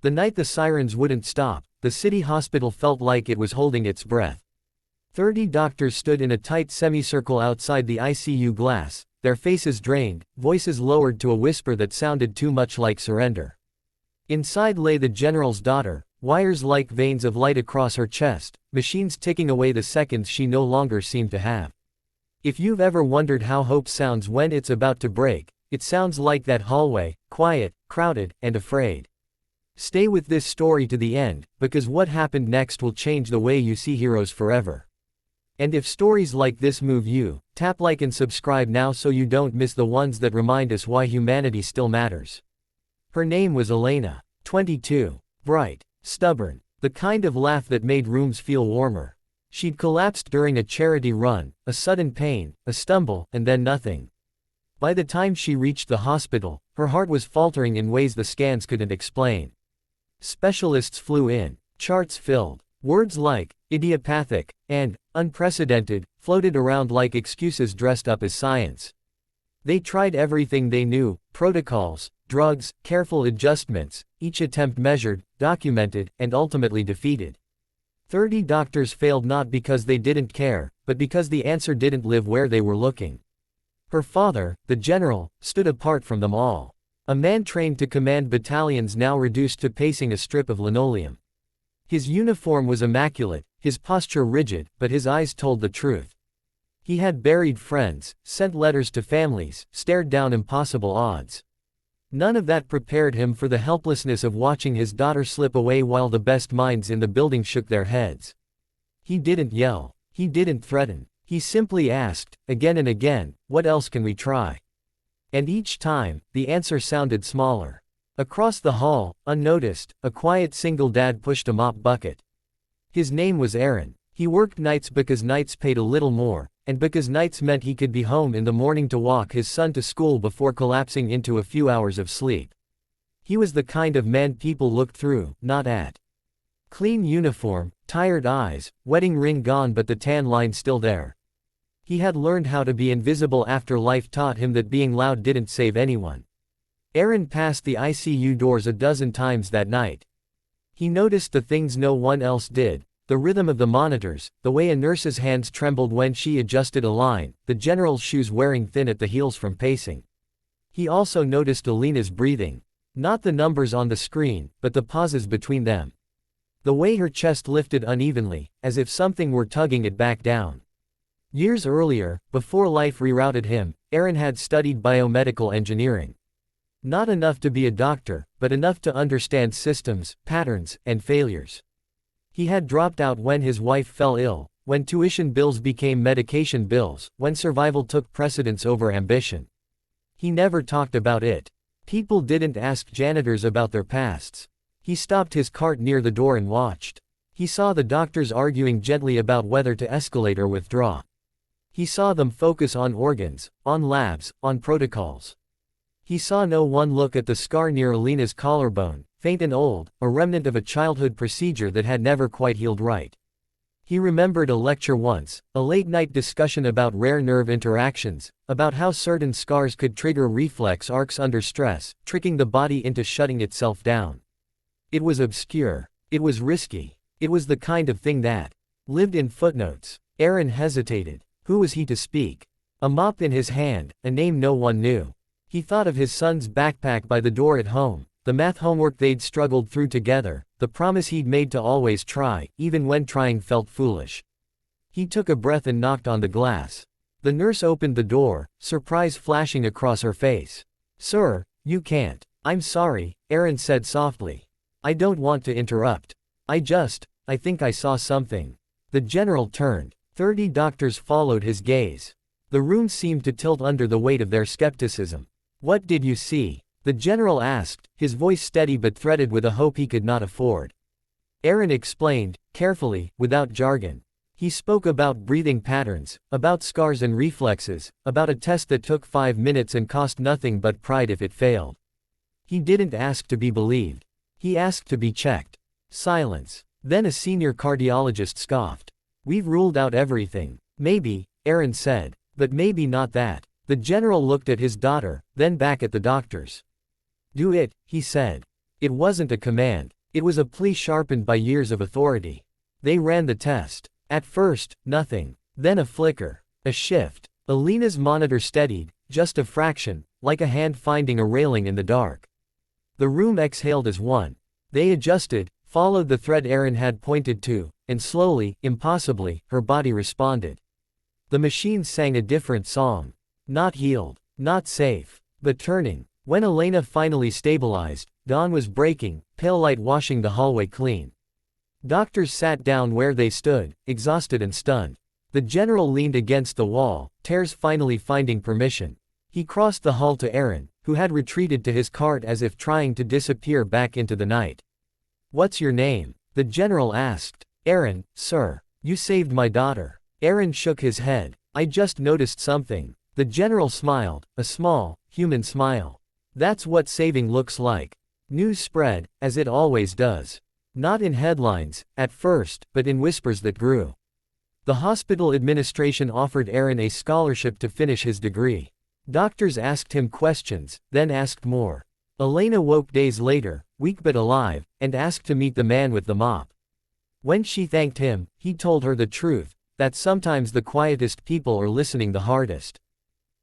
The night the sirens wouldn't stop, the city hospital felt like it was holding its breath. 30 doctors stood in a tight semicircle outside the ICU glass, their faces drained, voices lowered to a whisper that sounded too much like surrender. Inside lay the general's daughter, wires like veins of light across her chest, machines ticking away the seconds she no longer seemed to have. If you've ever wondered how hope sounds when it's about to break, it sounds like that hallway, quiet, crowded, and afraid. Stay with this story to the end, because what happened next will change the way you see heroes forever. And if stories like this move you, tap like and subscribe now so you don't miss the ones that remind us why humanity still matters. Her name was Elena, 22, bright, stubborn, the kind of laugh that made rooms feel warmer. She'd collapsed during a charity run, a sudden pain, a stumble, and then nothing. By the time she reached the hospital, her heart was faltering in ways the scans couldn't explain. Specialists flew in, charts filled, words like idiopathic and unprecedented floated around like excuses dressed up as science. They tried everything they knew, protocols, drugs, careful adjustments, each attempt measured, documented, and ultimately defeated. 30 doctors failed not because they didn't care, but because the answer didn't live where they were looking. Her father, the general, stood apart from them all. A man trained to command battalions now reduced to pacing a strip of linoleum. His uniform was immaculate, his posture rigid, but his eyes told the truth. He had buried friends, sent letters to families, stared down impossible odds. None of that prepared him for the helplessness of watching his daughter slip away while the best minds in the building shook their heads. He didn't yell. He didn't threaten. He simply asked, again and again, "What else can we try?" And each time, the answer sounded smaller. Across the hall, unnoticed, a quiet single dad pushed a mop bucket. His name was Aaron. He worked nights because nights paid a little more, and because nights meant he could be home in the morning to walk his son to school before collapsing into a few hours of sleep. He was the kind of man people looked through, not at. Clean uniform, tired eyes, wedding ring gone but the tan line still there. He had learned how to be invisible after life taught him that being loud didn't save anyone. Aaron passed the ICU doors a dozen times that night. He noticed the things no one else did, the rhythm of the monitors, the way a nurse's hands trembled when she adjusted a line, the general's shoes wearing thin at the heels from pacing. He also noticed Elena's breathing. Not the numbers on the screen, but the pauses between them. The way her chest lifted unevenly, as if something were tugging it back down. Years earlier, before life rerouted him, Aaron had studied biomedical engineering. Not enough to be a doctor, but enough to understand systems, patterns, and failures. He had dropped out when his wife fell ill, when tuition bills became medication bills, when survival took precedence over ambition. He never talked about it. People didn't ask janitors about their pasts. He stopped his cart near the door and watched. He saw the doctors arguing gently about whether to escalate or withdraw. He saw them focus on organs, on labs, on protocols. He saw no one look at the scar near Elena's collarbone, faint and old, a remnant of a childhood procedure that had never quite healed right. He remembered a lecture once, a late-night discussion about rare nerve interactions, about how certain scars could trigger reflex arcs under stress, tricking the body into shutting itself down. It was obscure. It was risky. It was the kind of thing that lived in footnotes. Aaron hesitated. Who was he to speak? A mop in his hand, a name no one knew. He thought of his son's backpack by the door at home, the math homework they'd struggled through together, the promise he'd made to always try, even when trying felt foolish. He took a breath and knocked on the glass. The nurse opened the door, surprise flashing across her face. "Sir, you can't." "I'm sorry," Aaron said softly. "I don't want to interrupt. I think I saw something." The general turned. 30 doctors followed his gaze. The room seemed to tilt under the weight of their skepticism. "What did you see?" the general asked, his voice steady but threaded with a hope he could not afford. Aaron explained, carefully, without jargon. He spoke about breathing patterns, about scars and reflexes, about a test that took 5 minutes and cost nothing but pride if it failed. He didn't ask to be believed. He asked to be checked. Silence. Then a senior cardiologist scoffed. "We've ruled out everything." "Maybe," Aaron said. "But maybe not that." The general looked at his daughter, then back at the doctors. "Do it," he said. It wasn't a command. It was a plea sharpened by years of authority. They ran the test. At first, nothing. Then a flicker. A shift. Alina's monitor steadied, just a fraction, like a hand finding a railing in the dark. The room exhaled as one. They adjusted, followed the thread Erin had pointed to, and slowly, impossibly, her body responded. The machine sang a different song. Not healed. Not safe. But turning. When Elena finally stabilized, dawn was breaking, pale light washing the hallway clean. Doctors sat down where they stood, exhausted and stunned. The general leaned against the wall, tears finally finding permission. He crossed the hall to Erin, who had retreated to his cart as if trying to disappear back into the night. "What's your name?" the general asked. "Erin, sir. You saved my daughter." Erin shook his head. "I just noticed something." The general smiled, a small, human smile. "That's what saving looks like." News spread, as it always does. Not in headlines, at first, but in whispers that grew. The hospital administration offered Erin a scholarship to finish his degree. Doctors asked him questions, then asked more. Elena woke days later, weak but alive, and asked to meet the man with the mop. When she thanked him, he told her the truth, that sometimes the quietest people are listening the hardest.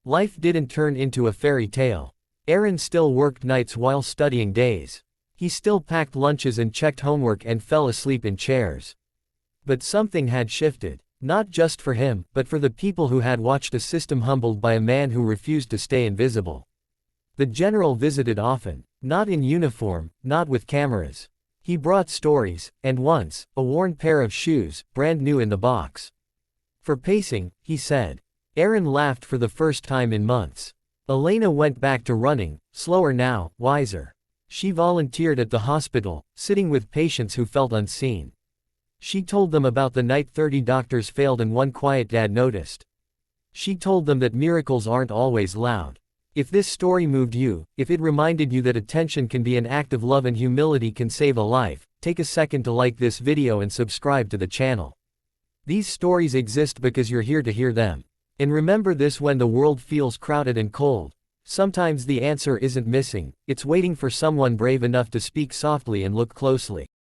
Life didn't turn into a fairy tale. Erin still worked nights while studying days. He still packed lunches and checked homework and fell asleep in chairs. But something had shifted. Not just for him, but for the people who had watched a system humbled by a man who refused to stay invisible. The general visited often. Not in uniform, not with cameras. He brought stories, and once, a worn pair of shoes, brand new in the box. "For pacing," he said. Erin laughed for the first time in months. Elena went back to running, slower now, wiser. She volunteered at the hospital, sitting with patients who felt unseen. She told them about the night 30 doctors failed and one quiet dad noticed. She told them that miracles aren't always loud. If this story moved you, if it reminded you that attention can be an act of love and humility can save a life, take a second to like this video and subscribe to the channel. These stories exist because you're here to hear them. And remember this: when the world feels crowded and cold, sometimes the answer isn't missing, it's waiting for someone brave enough to speak softly and look closely.